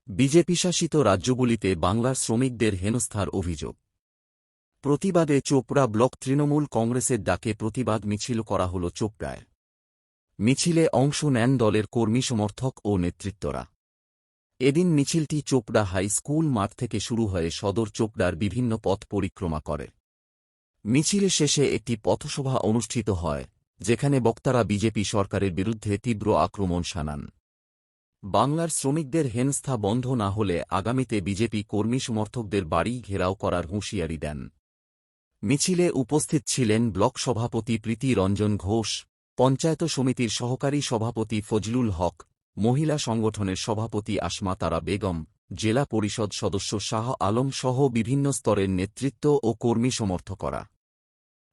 BJP শাসিত রাজ্যগুলিতে বাংলার শ্রমিকদের হেনস্থার অভিযোগ। প্রতিবাদে চোপড়া ব্লক তৃণমূল কংগ্রেসের ডাকে প্রতিবাদ মিছিল করা হল চোপড়ায়। মিছিলে অংশ নেন দলের কর্মী সমর্থক ও নেতৃত্বরা। এদিন মিছিলটি চোপড়া হাই স্কুল মাঠ থেকে শুরু হয়ে সদর চোপড়ার বিভিন্ন পথ পরিক্রমা করে। মিছিলের শেষে একটি পথসভা অনুষ্ঠিত হয়, যেখানে বক্তারা বিজেপি সরকারের বিরুদ্ধে তীব্র আক্রমণ শানান। বাংলার শ্রমিকদের হেনস্থা বন্ধ না হলে আগামীতে বিজেপি কর্মী সমর্থকদের বাড়ি ঘেরাও করার হুঁশিয়ারি দেন। মিছিলে উপস্থিত ছিলেন ব্লক সভাপতি প্রীতি রঞ্জন ঘোষ, পঞ্চায়েত সমিতির সহকারী সভাপতি ফজলুল হক, মহিলা সংগঠনের সভাপতি আসমা তারা বেগম, জেলা পরিষদ সদস্য শাহ আলম সহ বিভিন্ন স্তরের নেতৃত্ব ও কর্মী সমর্থকরা।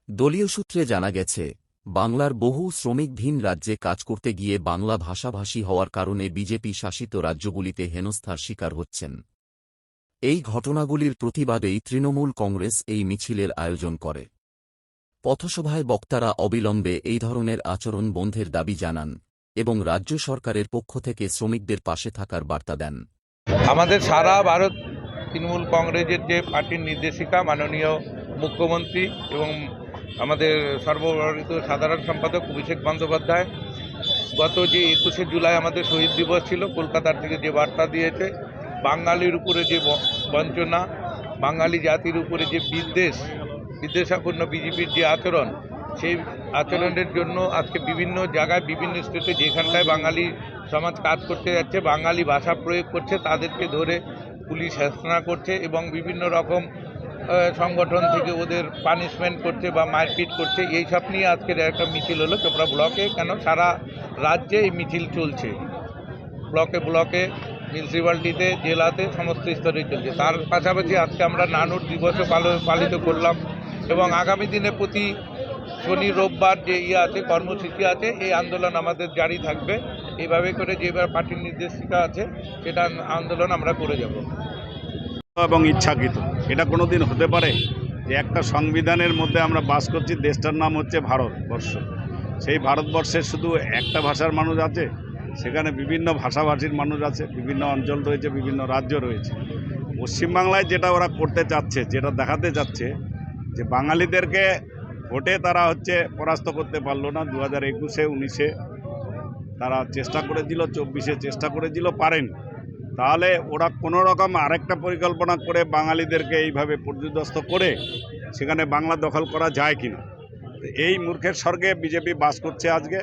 দলীয় সূত্রে জানা গেছে, বাংলার বহু শ্রমিক ভিন রাজ্যে কাজ করতে গিয়ে বাংলা ভাষাভাষী হওয়ার কারণে বিজেপি শাসিত রাজ্যগুলিতে হেনস্থার শিকার হচ্ছেন। এই ঘটনাগুলির প্রতিবাদেই তৃণমূল কংগ্রেস এই মিছিলের আয়োজন করে। পথসভায় বক্তারা অবিলম্বে এই ধরনের আচরণ বন্ধের দাবি জানান এবং রাজ্য সরকারের পক্ষ থেকে শ্রমিকদের পাশে থাকার বার্তা দেন। আমাদের সারা ভারত তৃণমূল কংগ্রেসের যে পার্টির নির্দেশিকা মাননীয় মুখ্যমন্ত্রী এবং আমাদের সর্বভারতীয় সাধারণ সম্পাদক অভিষেক বন্দ্যোপাধ্যায় গত যে 21শে জুলাই আমাদের শহীদ দিবস ছিল, কলকাতার থেকে যে বার্তা দিয়েছে, বাঙালির উপরে যে বঞ্চনা, বাঙালি জাতির উপরে যে বিদ্বেষাপূর্ণ বিজেপির যে আচরণ, সেই আচরণের জন্য আজকে বিভিন্ন জায়গায় বিভিন্ন স্টেটে যেখানটায় বাঙালি সমাজ কাজ করতে যাচ্ছে, বাঙালি ভাষা প্রয়োগ করছে, তাদেরকে ধরে পুলিশ হেনস্থা করছে এবং বিভিন্ন রকম সংগঠন থেকে ওদের পানিশমেন্ট করছে বা মারপিট করছে। এই সব নিয়ে আজকের একটা মিছিল হলো চোপড়া ব্লকে। কেন সারা রাজ্যে এই মিছিল চলছে, ব্লকে ব্লকে, মিউনিসিপ্যালিটিতে, জেলাতে, সমস্ত স্তরে চলছে। তার পাশাপাশি আজকে আমরা নানুর দিবসও পালিত করলাম এবং আগামী দিনে প্রতি শনি রোববার যে আছে কর্মসূচি আছে, এই আন্দোলন আমাদের জারি থাকবে। এইভাবে করে যেবার পার্টির নির্দেশিকা আছে সেটা আন্দোলন আমরা করে যাব। এবং ইচ্ছাকৃত এটা কোনোদিন হতে পারে যে একটা সংবিধানের মধ্যে আমরা বাস করছি, দেশটার নাম হচ্ছে ভারতবর্ষ। সেই ভারতবর্ষে শুধু একটা ভাষার মানুষ আছে, সেখানে বিভিন্ন ভাষাভাষীর মানুষ আছে, বিভিন্ন অঞ্চল রয়েছে, বিভিন্ন রাজ্য রয়েছে। পশ্চিমবাংলায় যেটা ওরা করতে চাচ্ছে, যেটা দেখাতে চাচ্ছে যে বাঙালিদেরকে ভোটে তারা পরাস্ত করতে পারলো না। 2021-এ 19-এ তারা চেষ্টা করেছিল, 24-এ চেষ্টা করেছিল, পারেনি। তাহলে ওরা কোনো রকম আরেকটা পরিকল্পনা করে বাঙালিদেরকে এইভাবে পর্যুদস্ত করে সেখানে বাংলা দখল করা যায় কিনা, এই মূর্খের স্বর্গে বিজেপি বাস করছে আজকে।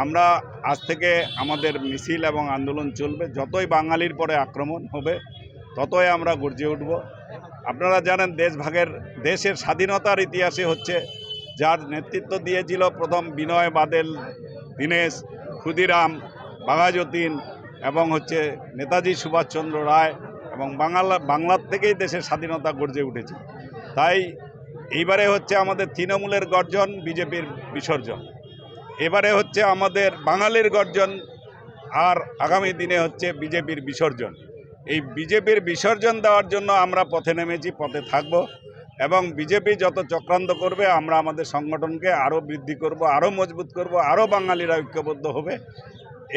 আমরা আজ থেকে আমাদের মিছিল এবং আন্দোলন চলবে। যতই বাঙালির পরে আক্রমণ হবে ততই আমরা গর্জে উঠব। আপনারা জানেন দেশের স্বাধীনতার ইতিহাসে যার নেতৃত্ব দিয়েছিল প্রথম বিনয় বাদল, দীনেশ, ক্ষুদিরাম, বাঘাযতীন এবং নেতাজি সুভাষচন্দ্র রায়, এবং বাংলার থেকেই দেশের স্বাধীনতা গর্জে উঠেছে। তাই এইবারে আমাদের তৃণমূলের গর্জন, বিজেপির বিসর্জন। এবারে আমাদের বাঙালির গর্জন, আর আগামী দিনে বিজেপির বিসর্জন। এই বিজেপির বিসর্জন দেওয়ার জন্য আমরা পথে নেমেছি, পথে থাকব এবং বিজেপি যত চক্রান্ত করবে আমরা আমাদের সংগঠনকে আরও বৃদ্ধি করব, আরও মজবুত করব, আরও বাঙালিরা ঐক্যবদ্ধ হবে।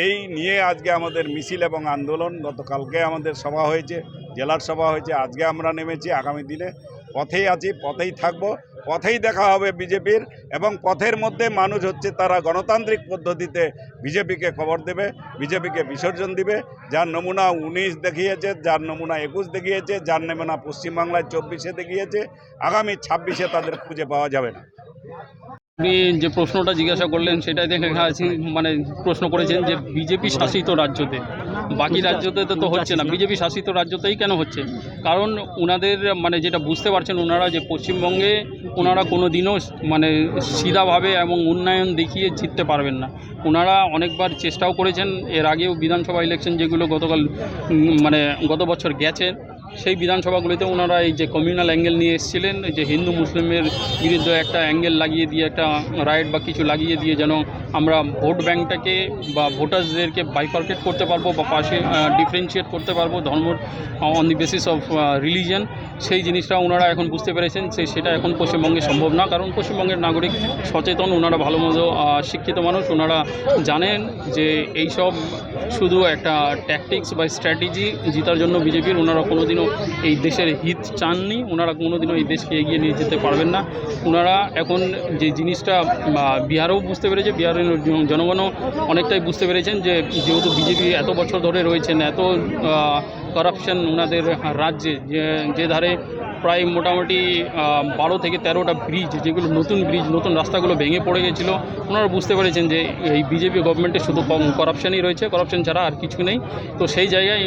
এই নিয়ে আজকে আমাদের মিছিল এবং আন্দোলন। গতকালকে আমাদের সভা হয়েছে, জেলার সভা হয়েছে, আজকে আমরা নেমেছি। আগামী দিনে পথেই আছি, পথেই থাকব, পথেই দেখা হবে বিজেপির। এবং পথের মধ্যে মানুষ তারা গণতান্ত্রিক পদ্ধতিতে বিজেপিকে খবর দেবে, বিজেপিকে বিসর্জন দিবে। যার নমুনা 19 দেখিয়েছে, যার নমুনা 21 দেখিয়েছে, যার নমুনা পশ্চিমবাংলায় 24-এ দেখিয়েছে, আগামী 26-এ তাদের খুঁজে পাওয়া যাবে না। আপনি যে প্রশ্নটা জিজ্ঞাসা করলেন সেটাই প্রশ্ন করেছেন যে বিজেপি শাসিত রাজ্যতে, বাকি রাজ্যতে তো হচ্ছে না, বিজেপি শাসিত রাজ্যতেই কেন হচ্ছে? কারণ ওনাদের যেটা বুঝতে পারছেন ওনারা, যে পশ্চিমবঙ্গে ওনারা কোনো দিনও সিধাভাবে এবং উন্নয়ন দেখিয়ে জিততে পারবেন না। ওনারা অনেকবার চেষ্টাও করেছেন, এর আগেও বিধানসভা ইলেকশন যেগুলো গত বছর গেছে, সেই বিধানসভাগুলিতে ওনারা এই যে কমিউনাল অ্যাঙ্গেল নিয়ে এসেছিলেন, যে হিন্দু মুসলিমের বিরুদ্ধে একটা অ্যাঙ্গেল লাগিয়ে দিয়ে, একটা রাইট বা কিছু লাগিয়ে দিয়ে যেন আমরা ভোট ব্যাঙ্কটাকে বা ভোটার্সদেরকে বাইফার্কেট করতে পারবো বা পাশে ডিফারেন্সিয়েট করতে পারবো ধর্ম on the basis of religion, সেই জিনিসটা ওনারা এখন বুঝতে পেরেছেন। সেটা এখন পশ্চিমবঙ্গে সম্ভব না, কারণ পশ্চিমবঙ্গের নাগরিক সচেতন, ওনারা ভালো মতো শিক্ষিত মানুষ। ওনারা জানেন যে এইসব শুধু একটা ট্যাকটিক্স বা স্ট্র্যাটেজি জিতার জন্য বিজেপির, ওনারা কোনোদিনও এই দেশের হিত চাননি, ওনারা কোনোদিনও এই দেশকে এগিয়ে নিয়ে যেতে পারবেন না। ওনারা এখন যে জিনিসটা বিহারেও বুঝতে পেরেছে, বিহারের জনগণও অনেকটাই বুঝতে পেরেছেন যে যেহেতু বিজেপি এত বছর ধরে রয়েছেন, এত করাপশন ওনাদের রাজ্যে, যে ধারে প্রায় মোটামুটি 12 থেকে 13টা ব্রিজ, যেগুলো নতুন ব্রিজ, নতুন রাস্তাগুলো ভেঙে পড়ে গেছিলো, ওনারা বুঝতে পেরেছেন যে এই বিজেপি গভর্নমেন্টে শুধু করাপশানই রয়েছে, করাপশান ছাড়া আর কিছু নেই। তো সেই জায়গায়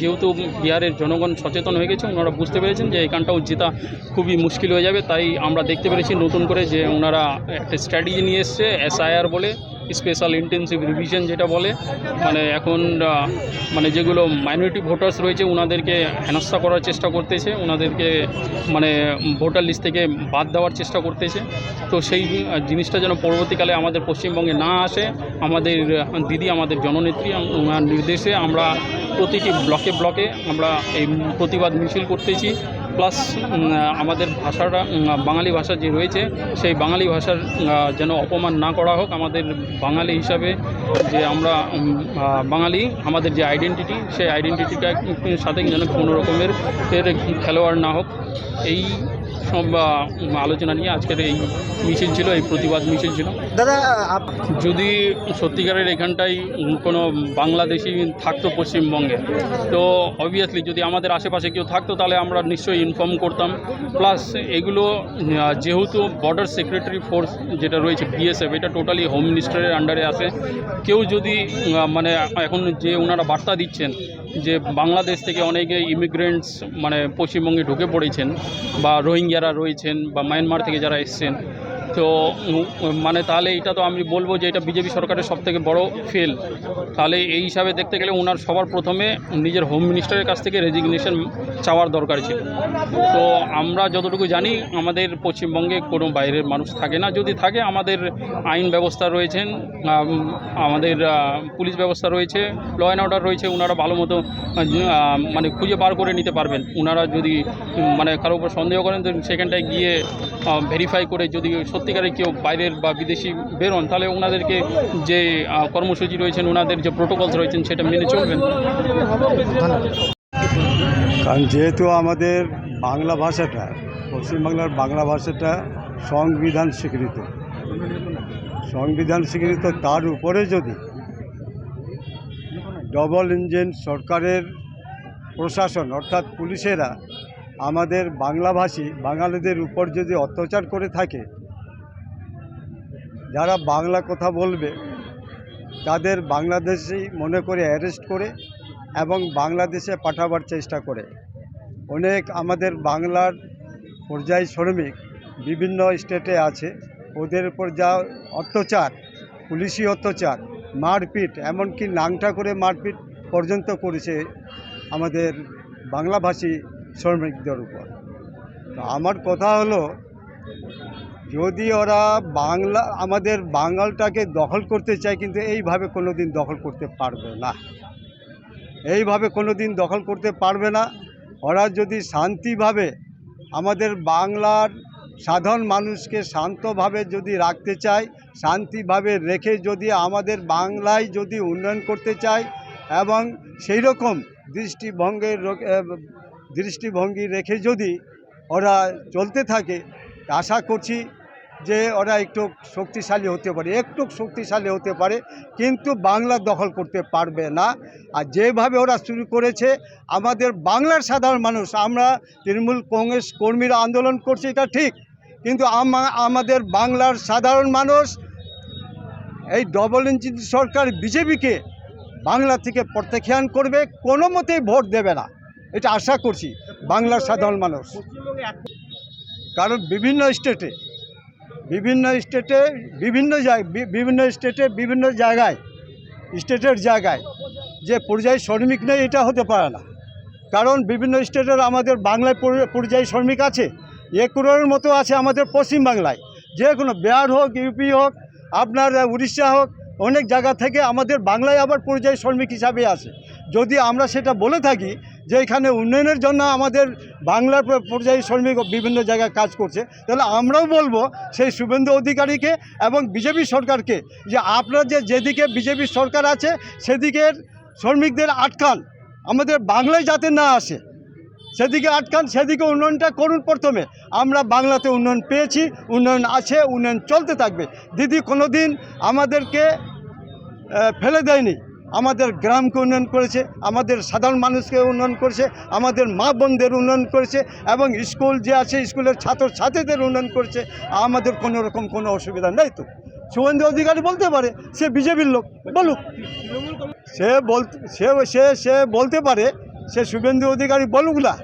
যেহেতু বিহারের জনগণ সচেতন হয়ে গেছে, ওনারা বুঝতে পেরেছেন যে এখানটাও জেতা খুবই মুশকিল হয়ে যাবে। তাই আমরা দেখতে পেরেছি নতুন করে যে ওনারা একটা স্ট্র্যাটেজি নিয়ে এসছে, SIR বলে, স্পেশাল ইন্টেন্সিভ রিভিশন যেটা বলে। মানে এখন মানে যেগুলো মাইনরিটি ভোটার্স রয়েছে ওনাদেরকে হেনস্থা করার চেষ্টা করতেছে, ওনাদেরকে মানে ভোটার লিস্ট থেকে বাদ দেওয়ার চেষ্টা করতেছে। তো সেই জিনিসটা যেন পরবর্তীকালে আমাদের পশ্চিমবঙ্গে না আসে, আমাদের দিদি, আমাদের জননেত্রী ওনার নির্দেশে আমরা প্রতিটি ব্লকে ব্লকে আমরা এই প্রতিবাদ মিছিল করতেছি। প্লাস আমাদের ভাষাটা, বাঙালি ভাষা যে রয়েছে, সেই বাঙালি ভাষার যেন অপমান না করা হোক। আমাদের বাঙালি হিসাবে যে আমরা বাঙালি, আমাদের যে আইডেন্টিটি, সেই আইডেন্টিটিটার সাথে যেন কোনো রকমের খেলোয়াড় না হোক, এই সব আলোচনা নিয়ে আজকের এই মিছিল ছিল, এই প্রতিবাদ মিছিল ছিল। দাদা, যদি সত্যিকারের এখানটায় কোনো বাংলাদেশি থাকতো পশ্চিমবঙ্গে, তো অবভিয়াসলি যদি আমাদের আশেপাশে কেউ থাকতো তাহলে আমরা নিশ্চয়ই ইনফর্ম করতাম। প্লাস এগুলো যেহেতু বর্ডার সিকিউরিটি ফোর্স যেটা রয়েছে BSF, এটা টোটালি হোম মিনিস্টারের আন্ডারে আসে। কেউ যদি মানে এখন যে ওনারা বার্তা দিচ্ছেন যে বাংলাদেশ থেকে অনেকে ইমিগ্রেন্টস মানে পশ্চিমবঙ্গে ঢুকে পড়েছেন, বা রোহিঙ্গারা রয়েছেন, বা মায়ানমার থেকে যারা এসছেন, তো মানে তাহলে এটা তো আমি বলবো যে এটা বিজেপি সরকারের সবথেকে বড় ফেল। তাহলে এই হিসাবে দেখতে গেলে ওনার সবার প্রথমে নিজের হোম মিনিস্টারের কাছ থেকে রেজিগনেশন চাওয়ার দরকার ছিল। তো আমরা যতটুকু জানি আমাদের পশ্চিমবঙ্গে কোনো বাইরের মানুষ থাকে না, যদি থাকে আমাদের আইন ব্যবস্থা রয়েছেন, আমাদের পুলিশ ব্যবস্থা রয়েছে, ল অ্যান্ড অর্ডার রয়েছে, ওনারা ভালো মতো মানে খুঁজে বার করে নিতে পারবেন। ওনারা যদি মানে কারোর উপর সন্দেহ করেন তো সেখানটায় গিয়ে ভেরিফাই করে যদি সত্যিকারে কেউ বাইরের বা বিদেশি বেরোন, তাহলে ওনাদেরকে যে কর্মসূচি রয়েছেন, ওনাদের যে প্রোটোকলস রয়েছেন, সেটা মেনে চলবেন। কারণ যেহেতু আমাদের বাংলা ভাষাটা, পশ্চিমবাংলার বাংলা ভাষাটা সংবিধান স্বীকৃত, তার উপরে যদি ডবল ইঞ্জিন সরকারের প্রশাসন অর্থাৎ পুলিশেরা আমাদের বাংলাভাষী বাঙালিদের উপর যদি অত্যাচার করে থাকে, যারা বাংলা কথা বলবে তাদের বাংলাদেশি মনে করে অ্যারেস্ট করে এবং বাংলাদেশে পাঠাবার চেষ্টা করে। অনেক আমাদের বাংলার পর্যায়ী শ্রমিক বিভিন্ন স্টেটে আছে, ওদের উপর যা অত্যাচার, পুলিশি অত্যাচার, মারপিট, এমনকি নাংটা করে মারপিট পর্যন্ত করেছে আমাদের বাংলাভাষী শ্রমিকদের উপর। তো আমার কথা হলো, যদি ওরা আমাদের বাঙালটাকে দখল করতে চায়, কিন্তু এইভাবে কোনো দিন দখল করতে পারবে না, দখল করতে পারবে না। ওরা যদি শান্তিভাবে আমাদের বাংলার সাধারণ মানুষকে শান্তভাবে যদি রাখতে চায়, শান্তিভাবে রেখে যদি আমাদের বাংলায় যদি উন্নয়ন করতে চায় এবং সেই রকম দৃষ্টিভঙ্গি রেখে যদি ওরা চলতে থাকে, আশা করছি যে ওরা একটু শক্তিশালী হতে পারে, কিন্তু বাংলা দখল করতে পারবে না। আর যেভাবে ওরা শুরু করেছে, আমাদের বাংলার সাধারণ মানুষ, আমরা তৃণমূল কংগ্রেস কর্মীরা আন্দোলন করছি, এটা ঠিক, কিন্তু আমাদের বাংলার সাধারণ মানুষ এই ডবল ইঞ্জিন সরকার বিজেপিকে বাংলা থেকে প্রত্যাখ্যান করবে, কোনো মতেই ভোট দেবে না, এটা আশা করছি বাংলার সাধারণ মানুষ। কারণ বিভিন্ন স্টেটের জায়গায় যে পর্যায়ী শ্রমিক নেই, এটা হতে পারে না। কারণ বিভিন্ন স্টেটের আমাদের বাংলায় পর্যায়ী শ্রমিক আছে, 1 করোড়ের মতো আছে আমাদের পশ্চিমবাংলায়। যে কোনো বিহার হোক, ইউপি হোক, আপনার উড়িষ্যা হোক, অনেক জায়গা থেকে আমাদের বাংলায় আবার পরিযায়ী শ্রমিক হিসাবে আসে। যদি আমরা সেটা বলে থাকি যে এখানে উন্নয়নের জন্য আমাদের বাংলার পরিযায়ী শ্রমিক বিভিন্ন জায়গায় কাজ করছে, তাহলে আমরাও বলবো সেই শুভেন্দু অধিকারীকে এবং বিজেপি সরকারকে যে আপনারা যেদিকে বিজেপি সরকার আছে সেদিকের শ্রমিকদের আটকান, আমাদের বাংলায় যাতে না আসে সেদিকে আটকান, সেদিকে উন্নয়নটা করুন। প্রথমে আমরা বাংলাতে উন্নয়ন পেয়েছি, উন্নয়ন আছে, উন্নয়ন চলতে থাকবে। দিদি কোনো দিন আমাদেরকে ফেলে দেয়নি, আমাদের গ্রামকে উন্নয়ন করেছে, আমাদের সাধারণ মানুষকে উন্নয়ন করেছে, আমাদের মা বোনদের উন্নয়ন করেছে এবং স্কুল যে আছে স্কুলের ছাত্রছাত্রীদের উন্নয়ন করেছে। আমাদের কোনো রকম কোনো অসুবিধা নেই। তো শুভেন্দু অধিকারী বলতে পারে সে বিজেপির লোক, বলুক, সে বলতে পারে, সে শুভেন্দু অধিকারী বলুক না,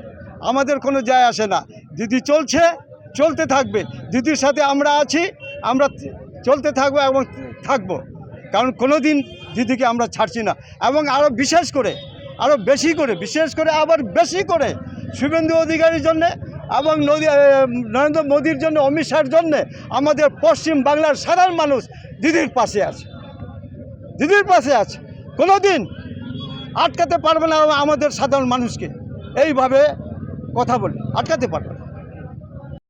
আমাদের কোনো যায় আসে না। দিদি চলছে, চলতে থাকবে, দিদির সাথে আমরা আছি, আমরা চলতে থাকবো এবং থাকবো, কারণ কোনো দিন দিদিকে আমরা ছাড়ছি না। এবং আরও বিশেষ করে, আরও বেশি করে, বিশেষ করে আবার বেশি করে শুভেন্দু অধিকারীর জন্যে এবং নরেন্দ্র মোদীর জন্য, অমিত শাহর জন্যে আমাদের পশ্চিম বাংলার সাধারণ মানুষ দিদির পাশে আছে, দিদির পাশে আছে। কোনো দিন আটকাতে পারবে না আমাদের সাধারণ মানুষকে, এইভাবে কথা বলে আটকাতে পারবে না।